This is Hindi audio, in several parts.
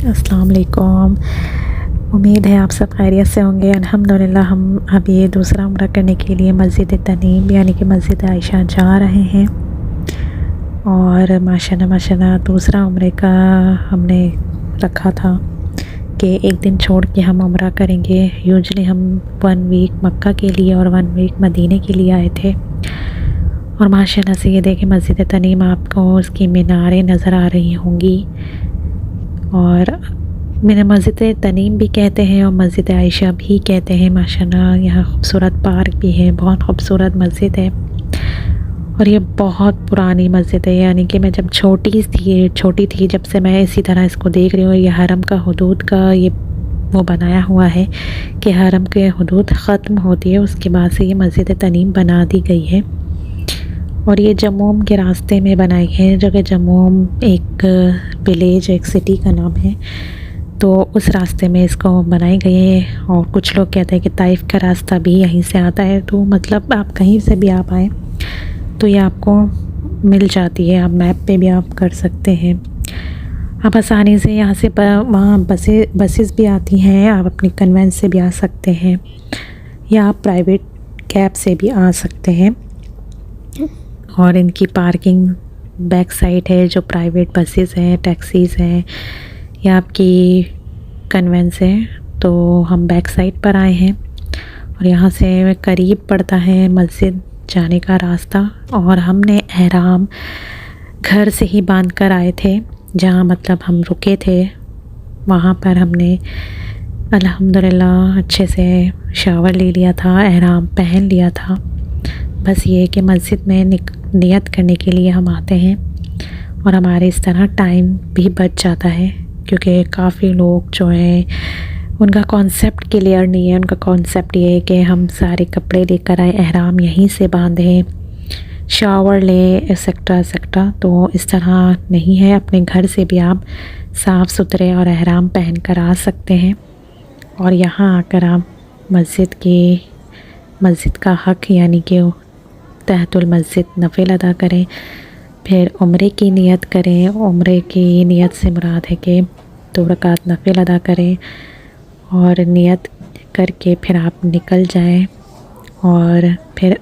अस्सलाम वालेकुम। उम्मीद है आप सब खैरियत से होंगे। अल्हम्दुलिल्लाह हम अभी दूसरा उम्रा करने के लिए मस्जिद तनीम यानी कि मस्जिद आयशा जा रहे हैं। और माशाल्लाह माशाल्लाह दूसरा उम्रे का हमने रखा था कि एक दिन छोड़ के हम उम्रा करेंगे। यूजुअली हम 1 वीक मक्का के लिए और 1 वीक मदीने के लिए आए थे। और माशाल्लाह से ये देखें मस्जिद तनीम, आपको उसकी मीनारें नज़र आ रही होंगी। और मैंने मस्जिद तनीम भी कहते हैं और मस्जिद आयशा भी कहते हैं। माशाल्लाह यहाँ खूबसूरत पार्क भी है, बहुत खूबसूरत मस्जिद है। और ये बहुत पुरानी मस्जिद है, यानी कि मैं जब छोटी थी जब से मैं इसी तरह इसको देख रही हूँ। ये हरम का हुदूद का ये वो बनाया हुआ है कि हरम के हुदूद ख़त्म होती है, उसके बाद से ये मस्जिद तनीम बना दी गई है। और ये जम्मूम के रास्ते में बनाई है, जो कि जम्मूम एक विलेज, एक सिटी का नाम है, तो उस रास्ते में इसको बनाई गई है। और कुछ लोग कहते हैं कि ताइफ का रास्ता भी यहीं से आता है, तो मतलब आप कहीं से भी आप आएँ तो ये आपको मिल जाती है। आप मैप पे भी आप कर सकते हैं। आप आसानी से यहाँ से वहाँ बसेस भी आती हैं, आप अपनी कन्वेंस से भी आ सकते हैं या आप प्राइवेट कैब से भी आ सकते हैं। और इनकी पार्किंग बैक साइड है, जो प्राइवेट बसेस हैं, टैक्सीज़ हैं या आपकी कन्वेंस है, तो हम बैक साइड पर आए हैं। और यहाँ से करीब पड़ता है मस्जिद जाने का रास्ता। और हमने एहराम घर से ही बांध कर आए थे, जहाँ मतलब हम रुके थे वहाँ पर हमने अल्हम्दुलिल्लाह अच्छे से शावर ले लिया था, एहराम पहन लिया था। बस ये कि मस्जिद में नियत करने के लिए हम आते हैं और हमारे इस तरह टाइम भी बच जाता है, क्योंकि काफ़ी लोग जो हैं उनका कॉन्सेप्ट क्लियर नहीं है। उनका कॉन्सेप्ट ये है कि हम सारे कपड़े लेकर आए, एहराम यहीं से बांधें, शावर लें, एक्सेट्रा एक्सेट्रा। तो इस तरह नहीं है, अपने घर से भी आप साफ़ सुथरे और एहराम पहन कर आ सकते हैं। और यहाँ आकर आप मस्जिद का हक़ यानी कि तहतुल मस्जिद नफ़िल अदा करें, फिर उम्रे की नियत करें। उम्रे की नियत से मुराद है कि 2 रकात नफ़िल अदा करें और नियत करके फिर आप निकल जाएं और फिर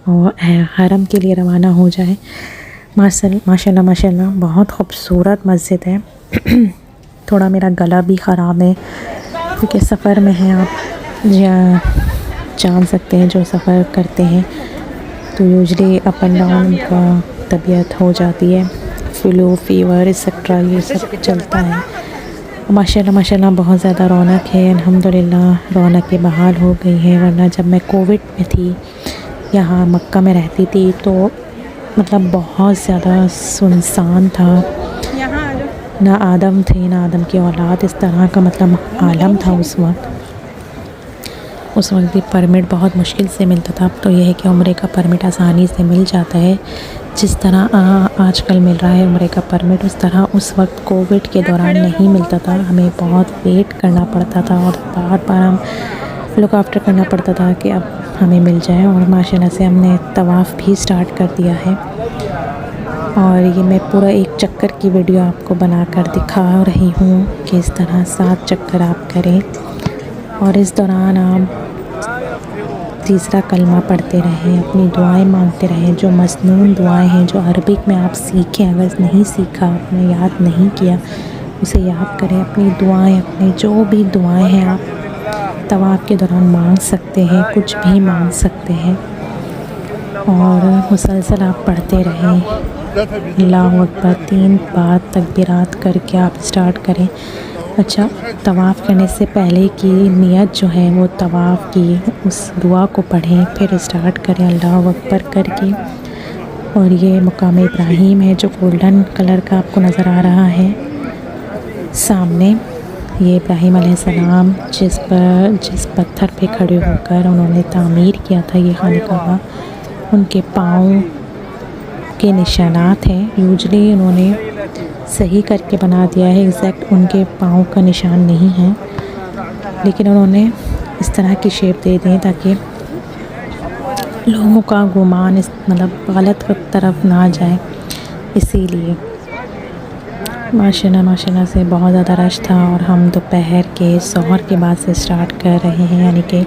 हरम के लिए रवाना हो जाएं। माशाल्लाह माशाल्लाह बहुत खूबसूरत मस्जिद है। थोड़ा मेरा गला भी ख़राब है क्योंकि सफ़र में है, आप जान सकते हैं जो सफ़र करते हैं तो यूजली अप एंड डाउन का तबीयत हो जाती है, फ्लू फीवर एक्सेट्रा ये सब चलता है। माशाल्लाह माशाल्लाह बहुत ज़्यादा रौनक है, अल्हम्दुलिल्लाह रौनक बहाल हो गई है। वरना जब मैं कोविड में थी, यहाँ मक्का में रहती थी, तो मतलब बहुत ज़्यादा सुनसान था, ना आदम थे ना आदम की औलाद, इस तरह का मतलब आलम था उस वक्त भी परमिट बहुत मुश्किल से मिलता था। अब तो यह है कि उम्रे का परमिट आसानी से मिल जाता है, जिस तरह आजकल मिल रहा है उम्रे का परमिट, उस तरह उस वक्त कोविड के दौरान नहीं मिलता था। हमें बहुत वेट करना पड़ता था और बार बार हम लुक आफ्टर करना पड़ता था कि अब हमें मिल जाए। और माशाल्लाह से हमने तवाफ़ भी स्टार्ट कर दिया है। और ये मैं पूरा एक चक्कर की वीडियो आपको बनाकर दिखा रही हूँ कि इस तरह 7 चक्कर आप करें और इस दौरान आप तीसरा कलमा पढ़ते रहें, अपनी दुआएं मांगते रहें। जो मसनून दुआएं हैं, जो अरबिक में आप सीखें, अगर नहीं सीखा, आपने याद नहीं किया, उसे याद करें। अपनी दुआएं, अपनी जो भी दुआएं हैं आप तवाफ़ के दौरान मांग सकते हैं, कुछ भी मांग सकते हैं। और मुसलसल आप पढ़ते रहें। अल्लाहु अकबर 3 बार तकबीरात करके आप स्टार्ट करें। अच्छा, तवाफ़ करने से पहले की नियत जो है वो तवाफ़ की उस दुआ को पढ़ें, फिर स्टार्ट करें अल्लाहु अकबर करके। और ये मकाम इब्राहीम है जो गोल्डन कलर का आपको नज़र आ रहा है सामने। ये इब्राहीम अलैहिस्सलाम जिस पत्थर पे खड़े होकर उन्होंने तामीर किया था ये खानकाह, उनके पाँव के निशानात हैं। यूजली उन्होंने सही करके बना दिया है, एग्जैक्ट उनके पाँव का निशान नहीं है, लेकिन उन्होंने इस तरह की शेप दे दी ताकि लोगों का गुमान इस मतलब गलत तरफ ना जाए, इसीलिए। माशाल्लाह से बहुत ज़्यादा रश था और हम दोपहर के सहर के बाद से स्टार्ट कर रहे हैं, यानी कि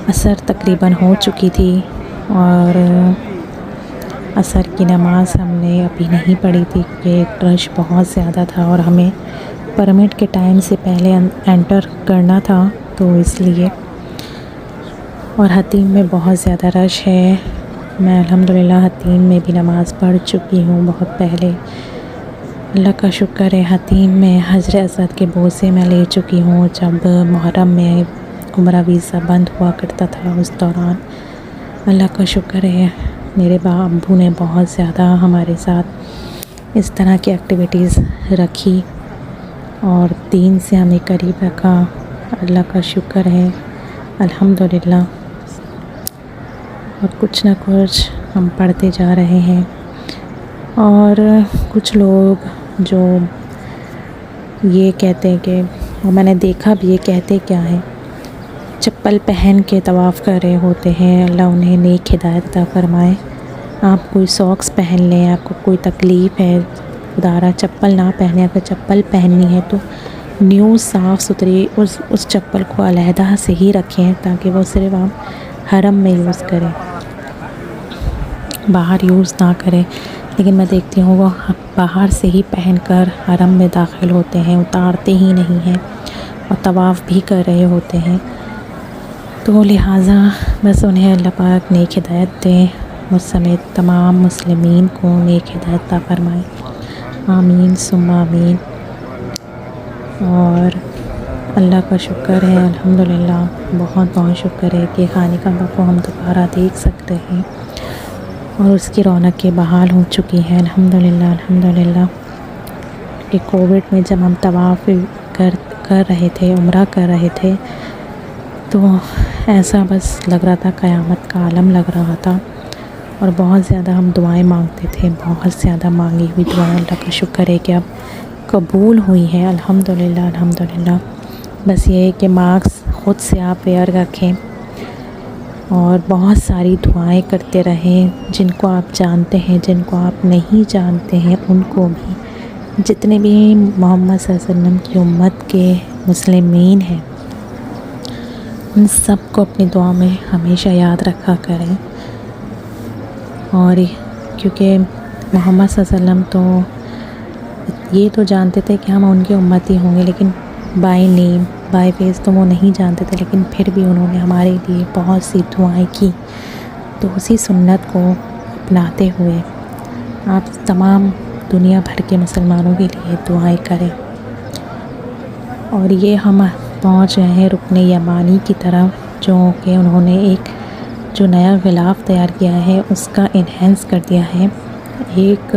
असर तकरीबन हो चुकी थी और असर की नमाज़ हमने अभी नहीं पढ़ी थी क्योंकि रश बहुत ज़्यादा था और हमें परमिट के टाइम से पहले एंटर करना था, तो इसलिए। और हतीम में बहुत ज़्यादा रश है। मैं अल्हम्दुलिल्लाह हतीम में भी नमाज़ पढ़ चुकी हूँ बहुत पहले। अल्लाह का शुक्र है, हतीम में हजरत असद के बोसे मैं ले चुकी हूँ जब मुहर्रम में उम्रा वीज़ा बंद हुआ करता था। उस दौरान अल्लाह का शुक्र है मेरे अब्बू ने बहुत ज़्यादा हमारे साथ इस तरह की एक्टिविटीज़ रखी और दीन से हमें करीब रखा। अल्लाह का शुक्र है अल्हम्दुलिल्लाह। और कुछ ना कुछ हम पढ़ते जा रहे हैं। और कुछ लोग जो ये कहते हैं कि, और मैंने देखा भी, ये कहते क्या है, चप्पल पहन के तवाफ़ कर रहे होते हैं। अल्लाह उन्हें नेक हिदायत अता फ़रमाए। आप कोई सॉक्स पहन लें, आपको कोई तकलीफ़ है, खुदारा चप्पल ना पहने। अगर चप्पल पहननी है तो न्यू साफ़ सुथरी उस चप्पल को अलहदा से ही रखें ताकि वो सिर्फ आप हरम में यूज़ करें, बाहर यूज़ ना करें। लेकिन मैं देखती हूँ वो बाहर से ही पहनकर हरम में दाखिल होते हैं, उतारते ही नहीं हैं और तवाफ़ भी कर रहे होते हैं। तो लिहाजा बस उन्हें अल्लाह पाक नेक हिदायत दें, मुझ समेत तमाम मुस्लिमीन को नेक हिदायत अता फ़रमाए। आमीन सुम्मा आमीन। और अल्लाह का शुक्र है अल्हम्दुलिल्लाह, बहुत बहुत शुक्र है कि खाने काबा को हम दोबारा देख सकते हैं और उसकी रौनकें बहाल हो चुकी हैं अल्हम्दुलिल्लाह अल्हम्दुलिल्लाह। कि कोविड में जब हम तवाफ़ कर रहे थे, उम्रा कर रहे थे, तो ऐसा बस लग रहा था क़यामत का आलम लग रहा था और बहुत ज़्यादा हम दुआएं मांगते थे, बहुत ज़्यादा मांगी हुई दुआएं। अल्लाह का शुक्र है कि अब कबूल हुई हैं अल्हम्दुलिल्लाह अल्हम्दुलिल्लाह। बस ये है कि मास्क ख़ुद से आप वेयर रखें और बहुत सारी दुआएं करते रहें। जिनको आप जानते हैं, जिनको आप नहीं जानते हैं, उनको भी, जितने भी मोहम्मद सल्लल्लाहु अलैहि वसल्लम की उम्मत के मुस्लिमीन हैं, उन सब को अपनी दुआ में हमेशा याद रखा करें। और क्योंकि मोहम्मद सल्लल्लाहु अलैहि वसल्लम तो ये तो जानते थे कि हम उनके उम्मती होंगे, लेकिन बाय नेम बाय फेस तो वो नहीं जानते थे, लेकिन फिर भी उन्होंने हमारे लिए बहुत सी दुआएं की। तो उसी सुन्नत को अपनाते हुए आप तमाम दुनिया भर के मुसलमानों के लिए दुआएं करें। और ये हम पहुंच गए हैं रुकने यमानी की तरफ, जो कि उन्होंने एक जो नया ग़िलाफ़ तैयार किया है उसका इन्हेंस कर दिया है। एक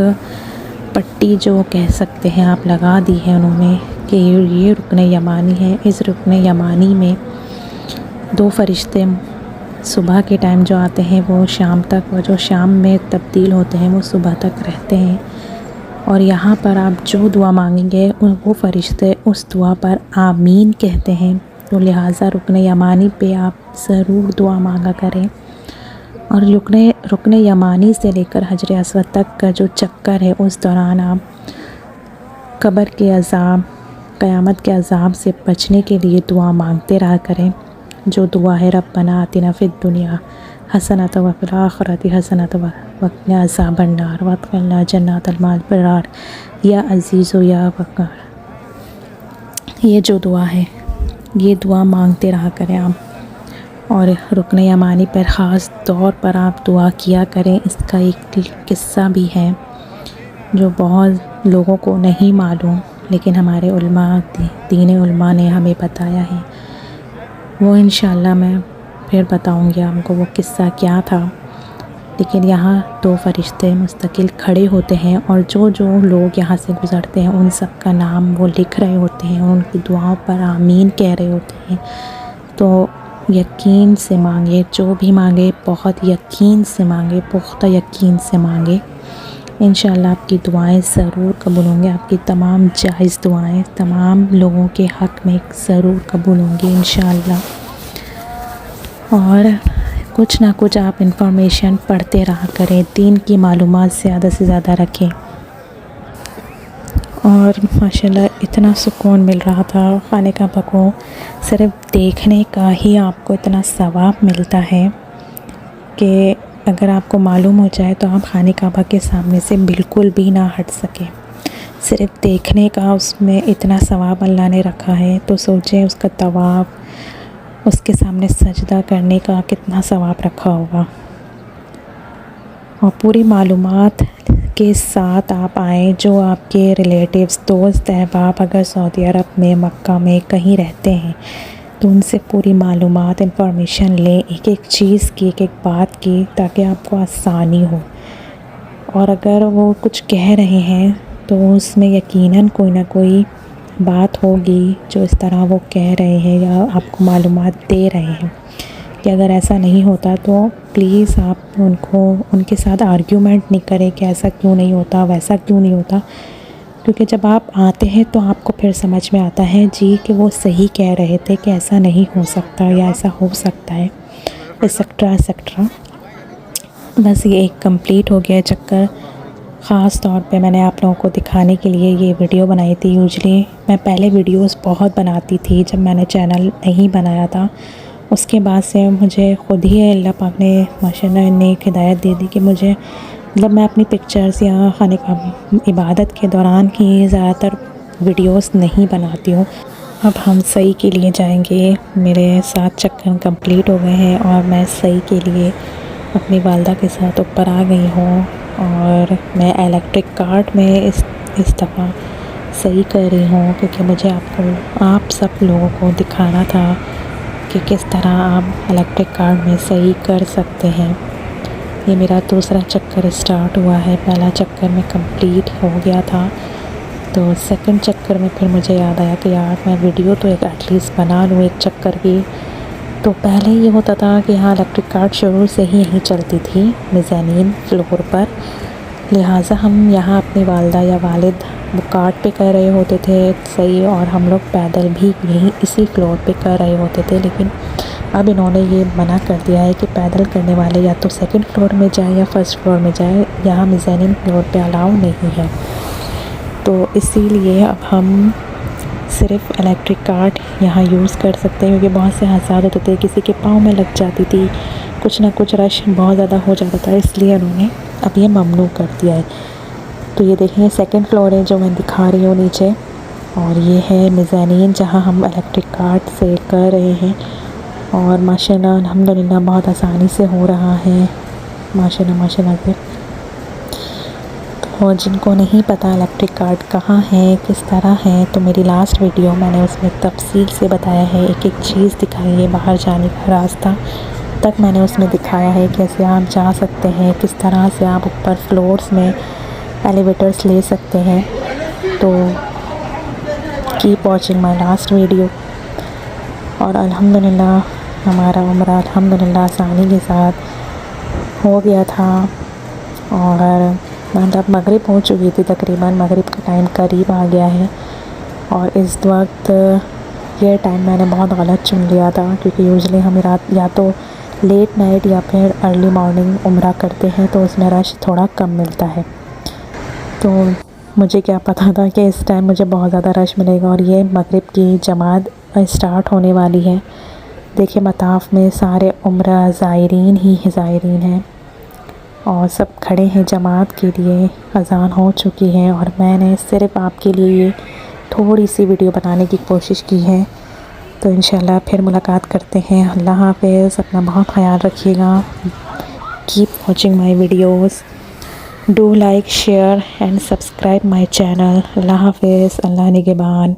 पट्टी जो कह सकते हैं आप लगा दी है उन्होंने कि ये रुकने यमानी है। इस रुकने यमानी में 2 फरिश्ते सुबह के टाइम जो आते हैं वो शाम तक, और जो शाम में तब्दील होते हैं वो सुबह तक रहते हैं। और यहाँ पर आप जो दुआ मांगेंगे वो फरिश्ते उस दुआ पर आमीन कहते हैं। तो लिहाजा रुकने यमानी पे आप ज़रूर दुआ मांगा करें। और रुकने यमानी से लेकर हजर अस्वद तक का जो चक्कर है, उस दौरान आप कब्र के अज़ाब, क़यामत के अज़ाब से बचने के लिए दुआ मांगते रहा करें। जो दुआ है रब्बना आतिना फिद दुनिया हसनतन व फिल आखिरति हसनतन व क़िना अज़ाबन नार वदखिलना जन्नतल अबरार या अज़ीज़ो या वक़ार। ये जो दुआ है, ये दुआ मांगते रहा करें आप। और रुकने यमानी पर ख़ास तौर पर आप दुआ किया करें। इसका एक किस्सा भी है जो बहुत लोगों को नहीं मालूम, लेकिन हमारे उलमा, दीन उलमा ने हमें बताया है। वो इंशाअल्लाह मैं फिर बताऊंगी आपको वो किस्सा क्या था। लेकिन यहाँ 2 फरिश्ते मुस्तकिल खड़े होते हैं और जो जो लोग यहाँ से गुज़रते हैं उन सब का नाम वो लिख रहे होते हैं, उनकी दुआओं पर आमीन कह रहे होते हैं। तो यकीन से मांगे, जो भी मांगे बहुत यकीन से मांगे, पुख्ता यकीन से मांगे। इंशाअल्लाह आपकी दुआएं ज़रूर कबूल होंगी। आपकी तमाम जायज़ दुआएं तमाम लोगों के हक़ में ज़रूर कबूल होंगी इंशाअल्लाह। और कुछ ना कुछ आप इंफॉर्मेशन पढ़ते रहा करें, दीन की मालूमात ज़्यादा से ज़्यादा रखें। और माशाल्लाह इतना सुकून मिल रहा था खाने काबा को। सिर्फ देखने का ही आपको इतना सवाब मिलता है कि अगर आपको मालूम हो जाए तो आप खाने काबा के सामने से बिल्कुल भी ना हट सके। सिर्फ देखने का उसमें इतना सवाब अल्लाह ने रखा है, तो सोचें उसका तवाफ़, उसके सामने सजदा करने का कितना सवाब रखा होगा। और पूरी मालूमात के साथ आप आएँ, जो आपके रिलेटिव्स, दोस्त, अहबाब अगर सऊदी अरब में, मक्का में कहीं रहते हैं तो उनसे पूरी मालूमात, इंफॉर्मेशन लें, एक एक चीज़ की, एक एक बात की, ताकि आपको आसानी हो। और अगर वो कुछ कह रहे हैं तो उसमें यकीनन कोई ना कोई बात होगी जो इस तरह वो कह रहे हैं या आपको मालूमात दे रहे हैं। कि अगर ऐसा नहीं होता तो प्लीज़ आप उनके साथ आर्ग्यूमेंट नहीं करें कि ऐसा क्यों नहीं होता, वैसा क्यों नहीं होता, क्योंकि जब आप आते हैं तो आपको फिर समझ में आता है जी कि वो सही कह रहे थे कि ऐसा नहीं हो सकता या ऐसा हो सकता है, एक्सेट्रा एक्सेट्रा। बस ये एक कंप्लीट हो गया चक्कर। ख़ास तौर पे मैंने आप लोगों को दिखाने के लिए ये वीडियो बनाई थी। यूजुअली मैं पहले वीडियोस बहुत बनाती थी जब मैंने चैनल नहीं बनाया था। उसके बाद से मुझे ख़ुद ही अल्लाह पाक ने माशाल्लाह ने एक हिदायत दे दी कि मुझे मतलब मैं अपनी पिक्चर्स या खाने का इबादत के दौरान ही ज़्यादातर वीडियोस नहीं बनाती हूँ। अब हम सही के लिए जाएंगे। मेरे 7 चक्कर कंप्लीट हो गए हैं और मैं सही के लिए अपनी वालदा के साथ ऊपर आ गई हूँ और मैं इलेक्ट्रिक कार्ट में इस दफ़ा सही कर रही हूँ, क्योंकि मुझे आप सब लोगों को दिखाना था कि किस तरह आप इलेक्ट्रिक कार्ट में सही कर सकते हैं। ये मेरा दूसरा चक्कर स्टार्ट हुआ है। पहला चक्कर में कंप्लीट हो गया था, तो सेकंड चक्कर में फिर मुझे याद आया कि यार मैं वीडियो तो एक एटलीस्ट बना लूँ एक चक्कर की। तो पहले ये होता था कि हाँ इलेक्ट्रिक कार्ट शुरू से ही यहीं चलती थी मेज़ानीन फ्लोर पर, लिहाजा हम यहाँ अपनी वालदा या वालिद वो कार्ट पे कर रहे होते थे सही, और हम लोग पैदल भी यहीं इसी फ्लोर पे कर रहे होते थे। लेकिन अब इन्होंने ये मना कर दिया है कि पैदल करने वाले या तो सेकंड फ्लोर में जाए या फर्स्ट फ्लोर में जाए, यहाँ मेज़ानीन फ्लोर पे अलाउ नहीं है। तो इसीलिए अब हम सिर्फ इलेक्ट्रिक कार्ट यहाँ यूज़ कर सकते हैं, क्योंकि बहुत से हादसा होते थे, किसी के पाँव में लग जाती थी, कुछ ना कुछ रश बहुत ज़्यादा हो जाता था, इसलिए उन्होंने अब ये ममनू कर दिया है। तो ये देखें सेकंड फ्लोर है जो मैं दिखा रही हूँ नीचे, और ये है मेज़ानीन जहाँ हम इलेक्ट्रिक कार्ट से कर रहे हैं। और माशाल्लाह अल्हम्दुलिल्लाह बहुत आसानी से हो रहा है माशाल्लाह माशाल्लाह से। और जिनको नहीं पता इलेक्ट्रिक कार्ट कहाँ है, किस तरह है, तो मेरी लास्ट वीडियो मैंने उसमें तफसील से बताया है, एक एक चीज़ दिखाई है, बाहर जाने का रास्ता तक मैंने उसमें दिखाया है, कैसे आप जा सकते हैं, किस तरह से आप ऊपर फ्लोर्स में एलिवेटर्स ले सकते हैं। तो keep watching my last video. और अल्हम्दुलिल्लाह हमारा उम्रा अल्हम्दुलिल्लाह आसानी के साथ हो गया था, और मतलब मगरिब हो चुकी थी, तकरीबन मगरिब का टाइम करीब आ गया है। और इस वक्त ये टाइम मैंने बहुत गलत चुन लिया था, क्योंकि यूजुअली हम रात या तो लेट नाइट या फिर अर्ली मॉर्निंग उम्रा करते हैं, तो उसमें रश थोड़ा कम मिलता है। तो मुझे क्या पता था कि इस टाइम मुझे बहुत ज़्यादा रश मिलेगा। और ये मगरिब की जमात स्टार्ट होने वाली है। देखिए मताफ़ में सारे उम्रा ज़ायरीन ही ज़ायरीन हैं और सब खड़े हैं जमात के लिए। अज़ान हो चुकी है और मैंने सिर्फ़ आपके लिए ये थोड़ी सी वीडियो बनाने की कोशिश की है। तो इंशाल्लाह फिर मुलाकात करते हैं। अल्लाह हाफ़िज़, अपना बहुत ख्याल रखिएगा। Keep watching my videos, do like, share and subscribe my channel. अल्लाह हाफ़िज़, अल्लाह निगहबान।